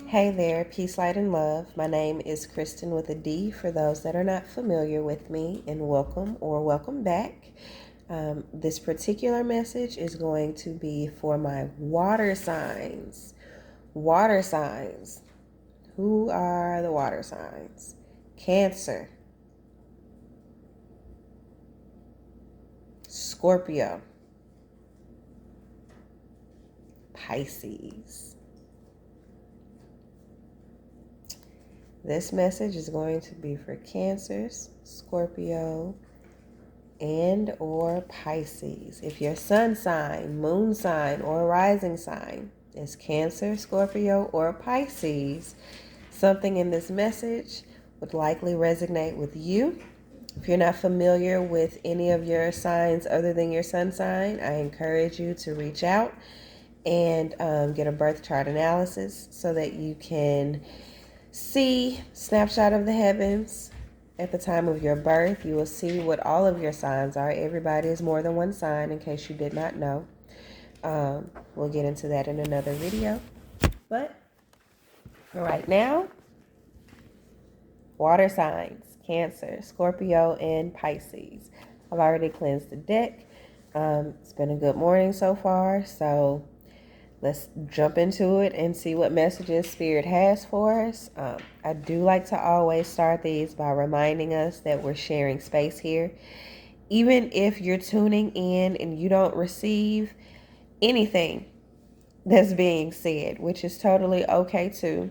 Hey there, peace, light, and love. My name is Kristen with a D for those that are not familiar with me, and welcome or welcome back. This particular message is going to be for my water signs. Water signs. Who are the water signs? Cancer, Scorpio, Pisces. This message is going to be for Cancers, Scorpio, and or Pisces. If your sun sign, moon sign, or rising sign is Cancer, Scorpio, or Pisces, something in this message would likely resonate with you. If you're not familiar with any of your signs other than your sun sign, I encourage you to reach out and get a birth chart analysis so that you can see snapshot of the heavens at the time of your birth. You will see what all of your signs are. Everybody is more than one sign, in case you did not know. We'll get into that in another video. But for right now, water signs, Cancer, Scorpio, and Pisces. I've already cleansed the deck. It's been a good morning so far, so let's jump into it and see what messages Spirit has for us. I do like to always start these by reminding us that we're sharing space here. Even if you're tuning in and you don't receive anything that's being said, which is totally okay too,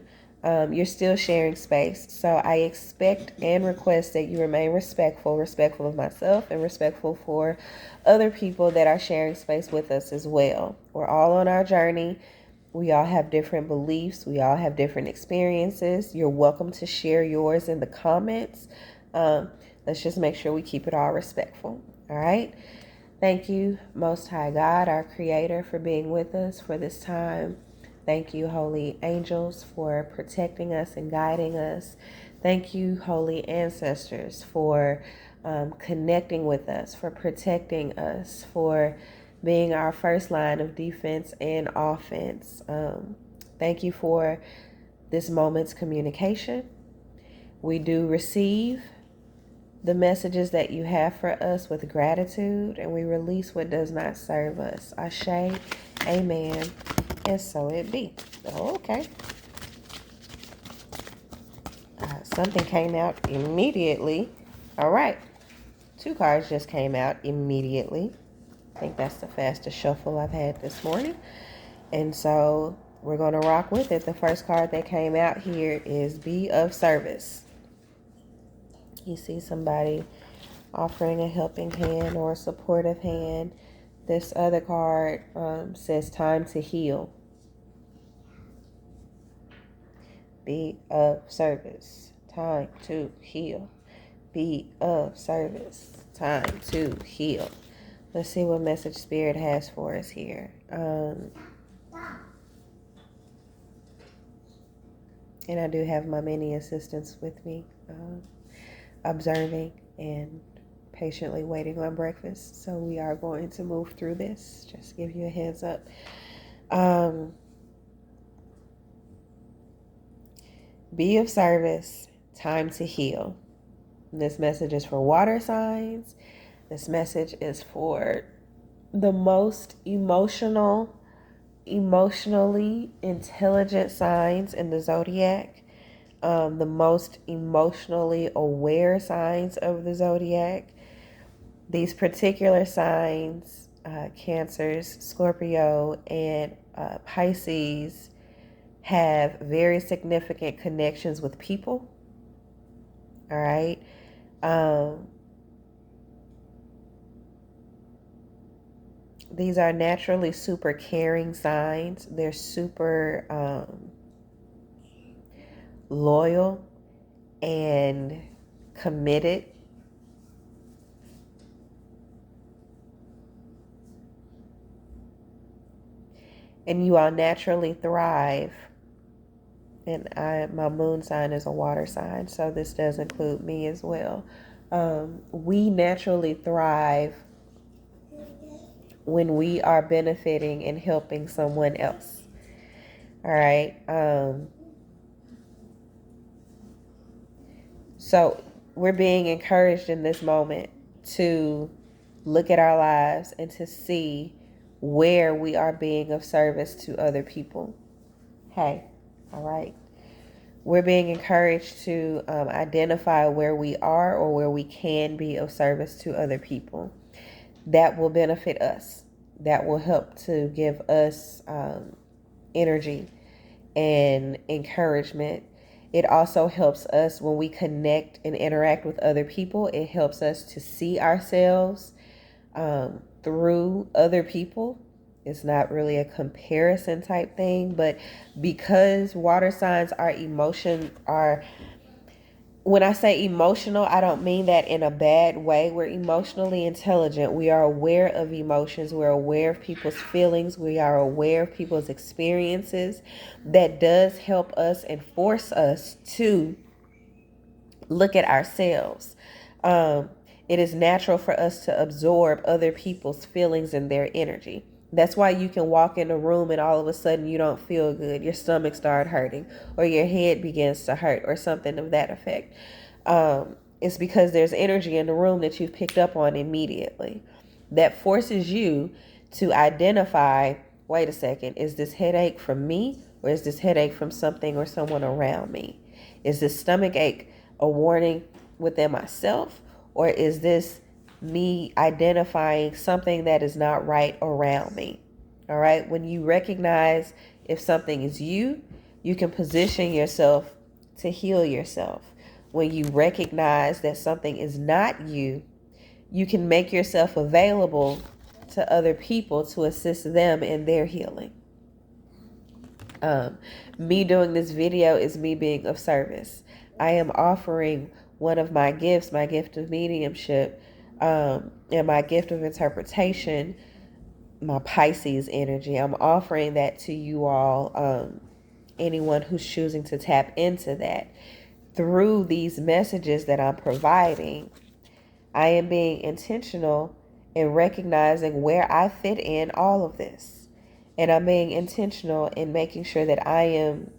you're still sharing space. So I expect and request that you remain respectful of myself and respectful for other people that are sharing space with us as well. We're all on our journey. We all have different beliefs. We all have different experiences. You're welcome to share yours in the comments. Let's just make sure we keep it all respectful. All right. Thank you, Most High God, our Creator, for being with us for this time. Thank you, holy angels, for protecting us and guiding us. Thank you, holy ancestors, for connecting with us, for protecting us, for being our first line of defense and offense. Thank you for this moment's communication. We do receive the messages that you have for us with gratitude, and we release what does not serve us. Ashe, amen, and so it be. Okay. Something came out immediately. All right. 2 cards just came out immediately. I think that's the fastest shuffle I've had this morning. And so we're going to rock with it. The first card that came out here is Be of Service. You see somebody offering a helping hand or a supportive hand. This other card says Time to Heal. Be of service. Time to heal. Be of service. Time to heal. Let's see what message Spirit has for us here. And I do have my many assistants with me, observing and patiently waiting on breakfast. So we are going to move through this. Just give you a heads up. Be of service. Time to heal. This message is for water signs. This message is for the most emotionally intelligent signs in the zodiac. The most emotionally aware signs of the zodiac. These particular signs, Cancers, Scorpio, and Pisces, have very significant connections with people. All right. These are naturally super caring signs. They're super loyal and committed. And you all naturally thrive. And my moon sign is a water sign, so this does include me as well. We naturally thrive when we are benefiting and helping someone else. All right. So we're being encouraged in this moment to look at our lives and to see where we are being of service to other people. Hey, all right. We're being encouraged to identify where we are or where we can be of service to other people. That will benefit us. That will help to give us energy and encouragement. It also helps us when we connect and interact with other people. It helps us to see ourselves through other people. It's not really a comparison type thing, but because water signs are, when I say emotional, I don't mean that in a bad way. We're emotionally intelligent. We are aware of emotions. We're aware of people's feelings. We are aware of people's experiences. That does help us and force us to look at ourselves. It is natural for us to absorb other people's feelings and their energy. That's why you can walk in a room and all of a sudden you don't feel good. Your stomach starts hurting or your head begins to hurt or something of that effect. It's because there's energy in the room that you've picked up on immediately. That forces you to identify, wait a second, is this headache from me or is this headache from something or someone around me? Is this stomach ache a warning within myself, or is this me identifying something that is not right around me? All right. When you recognize if something is you, you can position yourself to heal yourself. When you recognize that something is not you, you can make yourself available to other people to assist them in their healing. Me doing this video is me being of service. I am offering one of my gifts, my gift of mediumship, and my gift of interpretation, my Pisces energy. I'm offering that to you all, anyone who's choosing to tap into that. Through these messages that I'm providing, I am being intentional in recognizing where I fit in all of this. And I'm being intentional in making sure that I am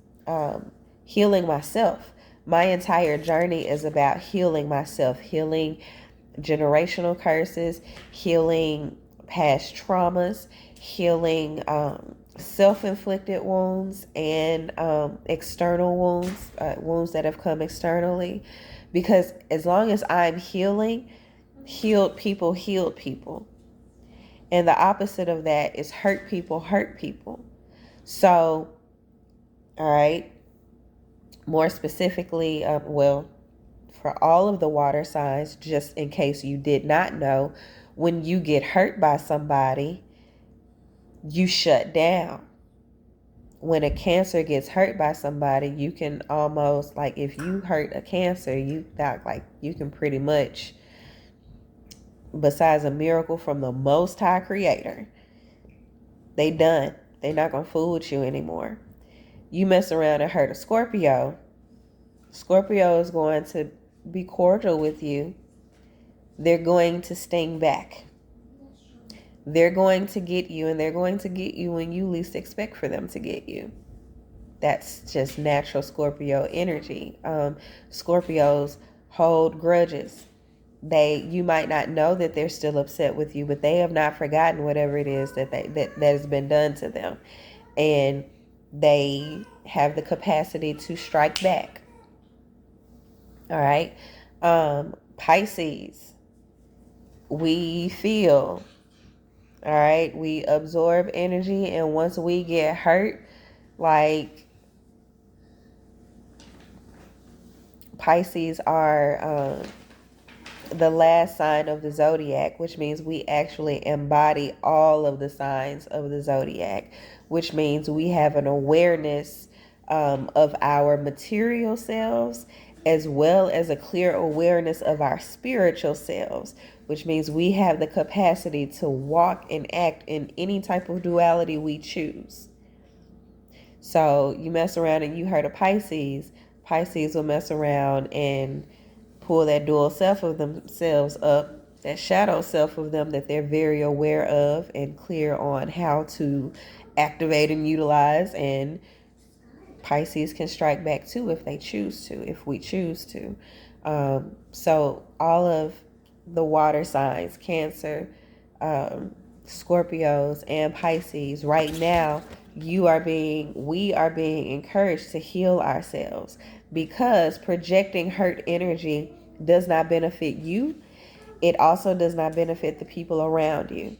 healing myself. My entire journey is about healing myself, healing generational curses, healing past traumas, healing self-inflicted wounds and external wounds, wounds that have come externally. Because as long as I'm healing, healed people. And the opposite of that is hurt people hurt people. So, all right, more specifically, for all of the water signs, just in case you did not know, when you get hurt by somebody, you shut down. When a Cancer gets hurt by somebody, you can almost, like, if you hurt a Cancer, you can pretty much, besides a miracle from the Most High Creator, they done. They're not going to fool with you anymore. You mess around and hurt a Scorpio. Scorpio is going to be cordial with you. They're going to sting back. They're going to get you, and they're going to get you when you least expect for them to get you. That's just natural Scorpio energy. Scorpios hold grudges. You might not know that they're still upset with you, but they have not forgotten whatever it is that has been done to them. And they have the capacity to strike back. All right. Pisces, we feel. All right. We absorb energy, and once we get hurt, like, Pisces are the last sign of the zodiac, which means we actually embody all of the signs of the zodiac, which means we have an awareness of our material selves, as well as a clear awareness of our spiritual selves, which means we have the capacity to walk and act in any type of duality we choose. So you mess around and you hurt a Pisces, Pisces will mess around and pull that dual self of themselves up, that shadow self of them that they're very aware of and clear on how to activate and utilize. And Pisces can strike back too if they choose to, if we choose to. So all of the water signs, Cancer, Scorpios, and Pisces, right now, we are being encouraged to heal ourselves, because projecting hurt energy does not benefit you. It also does not benefit the people around you.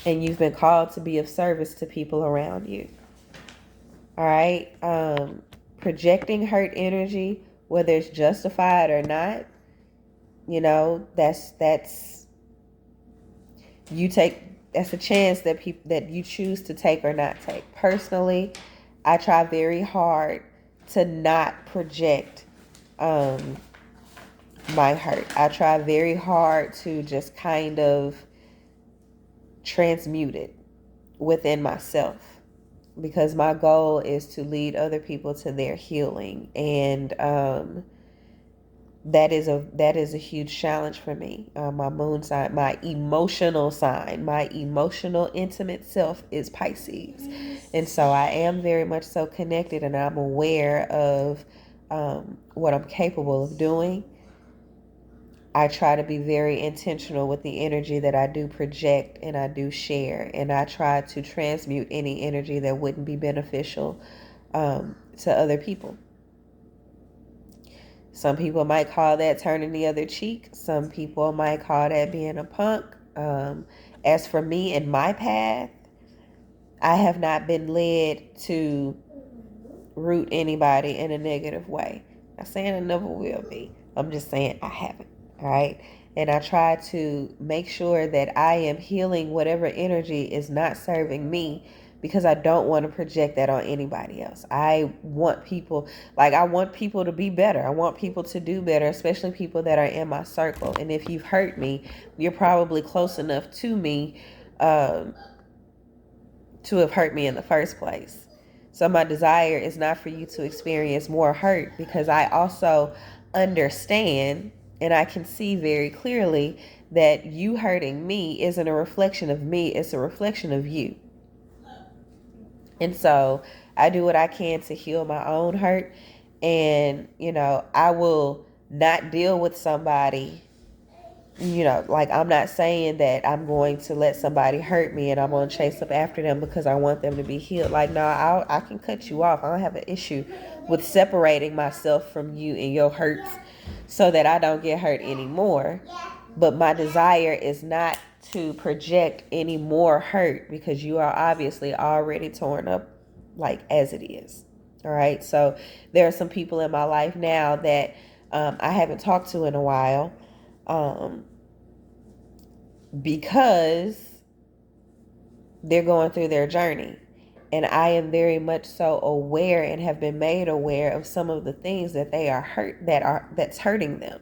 And you've been called to be of service to people around you. All right. Projecting hurt energy, whether it's justified or not, that's you take. That's a chance that you choose to take or not take. Personally, I try very hard to not project my hurt. I try very hard to just kind of transmute it within myself, because my goal is to lead other people to their healing, and that is a huge challenge for me. My moon sign, my emotional sign, my emotional intimate self is Pisces, and so I am very much so connected, and I'm aware of what I'm capable of doing. I try to be very intentional with the energy that I do project and I do share. And I try to transmute any energy that wouldn't be beneficial to other people. Some people might call that turning the other cheek. Some people might call that being a punk. As for me and my path, I have not been led to root anybody in a negative way. I'm saying I never will be. I'm just saying I haven't. All right. And I try to make sure that I am healing whatever energy is not serving me, because I don't want to project that on anybody else. I want people to be better. I want people to do better, especially people that are in my circle. And if you've hurt me, you're probably close enough to me to have hurt me in the first place. So my desire is not for you to experience more hurt, because I also understand and I can see very clearly that you hurting me isn't a reflection of me, it's a reflection of you. And so I do what I can to heal my own hurt. And, I will not deal with somebody, I'm not saying that I'm going to let somebody hurt me and I'm going to chase up after them because I want them to be healed. No, I can cut you off. I don't have an issue with separating myself from you and your hurts so that I don't get hurt anymore. But my desire is not to project any more hurt, because you are obviously already torn up as it is. All right. So there are some people in my life now that I haven't talked to in a while, because they're going through their journey. And I am very much so aware and have been made aware of some of the things that they are that's hurting them.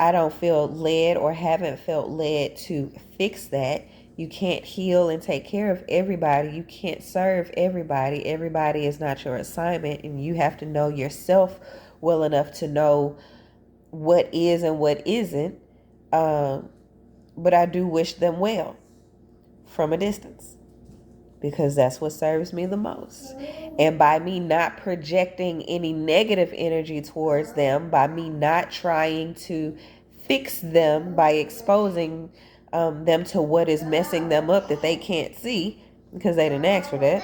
I don't feel led or haven't felt led to fix that. You can't heal and take care of everybody. You can't serve everybody. Everybody is not your assignment, and you have to know yourself well enough to know what is and what isn't. But I do wish them well from a distance, because that's what serves me the most. And by me not projecting any negative energy towards them, by me not trying to fix them by exposing them to what is messing them up that they can't see because they didn't ask for that,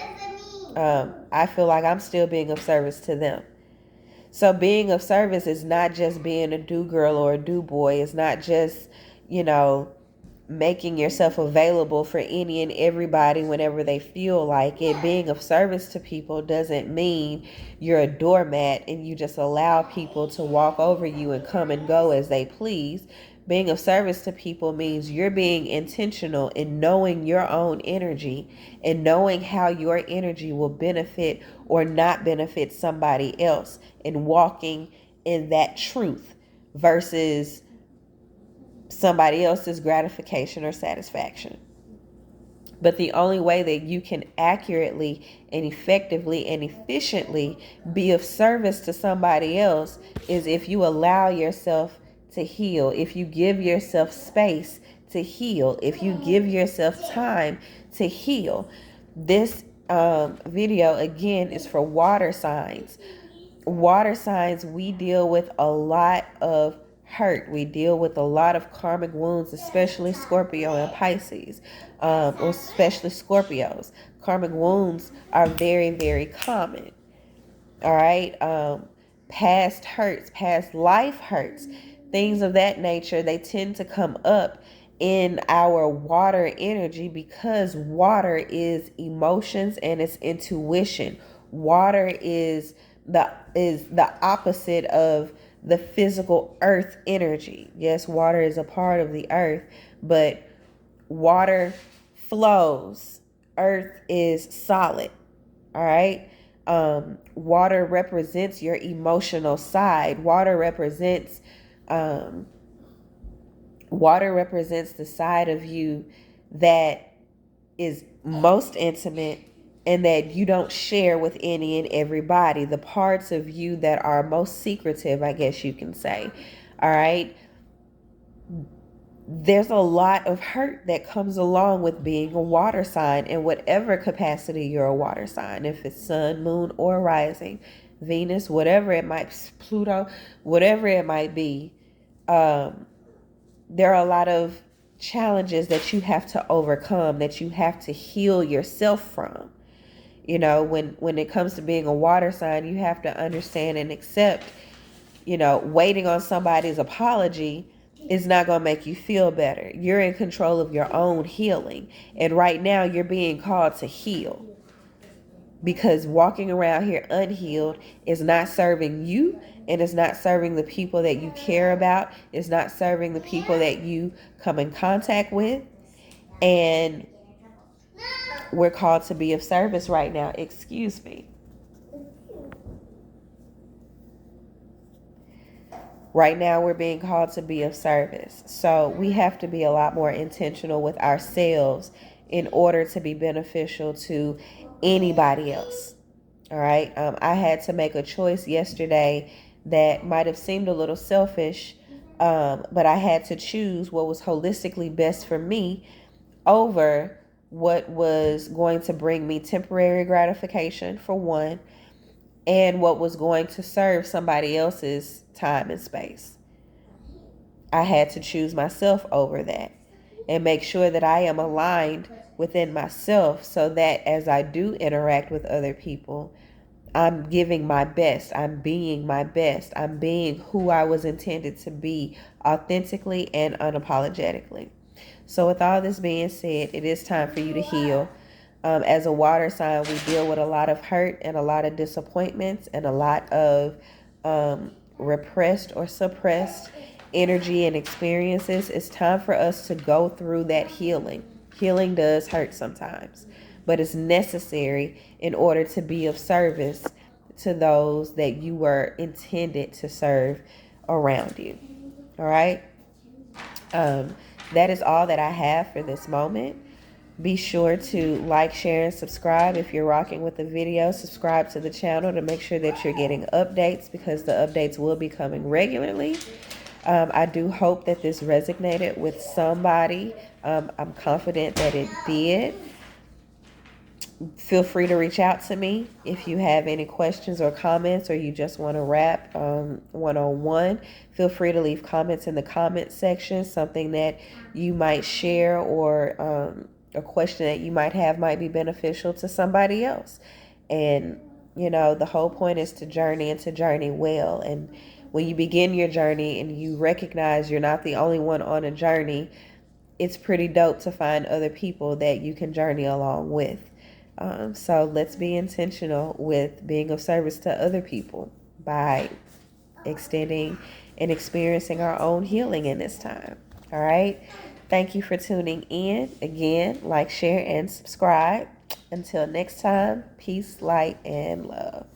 I feel like I'm still being of service to them. So being of service is not just being a do girl or a do boy. It's not just, making yourself available for any and everybody whenever they feel like it. Being of service to people doesn't mean you're a doormat and you just allow people to walk over you and come and go as they please. Being of service to people means you're being intentional in knowing your own energy and knowing how your energy will benefit or not benefit somebody else, and walking in that truth versus somebody else's gratification or satisfaction. But the only way that you can accurately and effectively and efficiently be of service to somebody else is if you allow yourself to heal, if you give yourself space to heal, if you give yourself time to heal. This video, again, is for water signs. water signs, we deal with a lot of hurt. We deal with a lot of karmic wounds, especially Scorpio and Pisces, or especially Scorpios. Karmic wounds are very, very common. All right. Past hurts, past life hurts, things of that nature, they tend to come up in our water energy because water is emotions and it's intuition. Water is the opposite of the physical earth energy. Yes, water is a part of the earth, but water flows. Earth is solid. All right. Water represents your emotional side. Water represents the side of you that is most intimate and that you don't share with any and everybody. The parts of you that are most secretive, I guess you can say. All right. There's a lot of hurt that comes along with being a water sign in whatever capacity you're a water sign. If it's sun, moon, or rising, Venus, whatever it might, Pluto, whatever it might be, there are a lot of challenges that you have to overcome, that you have to heal yourself from. You know, when it comes to being a water sign, you have to understand and accept, waiting on somebody's apology is not going to make you feel better. You're in control of your own healing. And right now you're being called to heal. Because walking around here unhealed is not serving you, and it's not serving the people that you care about. It's not serving the people that you come in contact with. And we're called to be of service right now. Excuse me. Right now, we're being called to be of service. So we have to be a lot more intentional with ourselves in order to be beneficial to anybody else. All right. I had to make a choice yesterday that might have seemed a little selfish, but I had to choose what was holistically best for me over what was going to bring me temporary gratification, for one, and what was going to serve somebody else's time and space. I had to choose myself over that and make sure that I am aligned within myself so that as I do interact with other people, I'm giving my best. I'm being my best. I'm being who I was intended to be, authentically and unapologetically. So with all this being said, it is time for you to heal. As a water sign, we deal with a lot of hurt and a lot of disappointments and a lot of repressed or suppressed energy and experiences. It's time for us to go through that healing. Healing does hurt sometimes, but it's necessary in order to be of service to those that you were intended to serve around you. All right. That is all that I have for this moment. Be sure to like, share, and subscribe. If you're rocking with the video, subscribe to the channel to make sure that you're getting updates, because the updates will be coming regularly. I do hope that this resonated with somebody. I'm confident that it did. Feel free to reach out to me if you have any questions or comments, or you just want to rap one-on-one. Feel free to leave comments in the comment section, something that you might share, or a question that you might have might be beneficial to somebody else. And, the whole point is to journey and to journey well. And when you begin your journey and you recognize you're not the only one on a journey, it's pretty dope to find other people that you can journey along with. So let's be intentional with being of service to other people by extending and experiencing our own healing in this time. All right. Thank you for tuning in. Again, like, share, and subscribe. Until next time, peace, light, and love.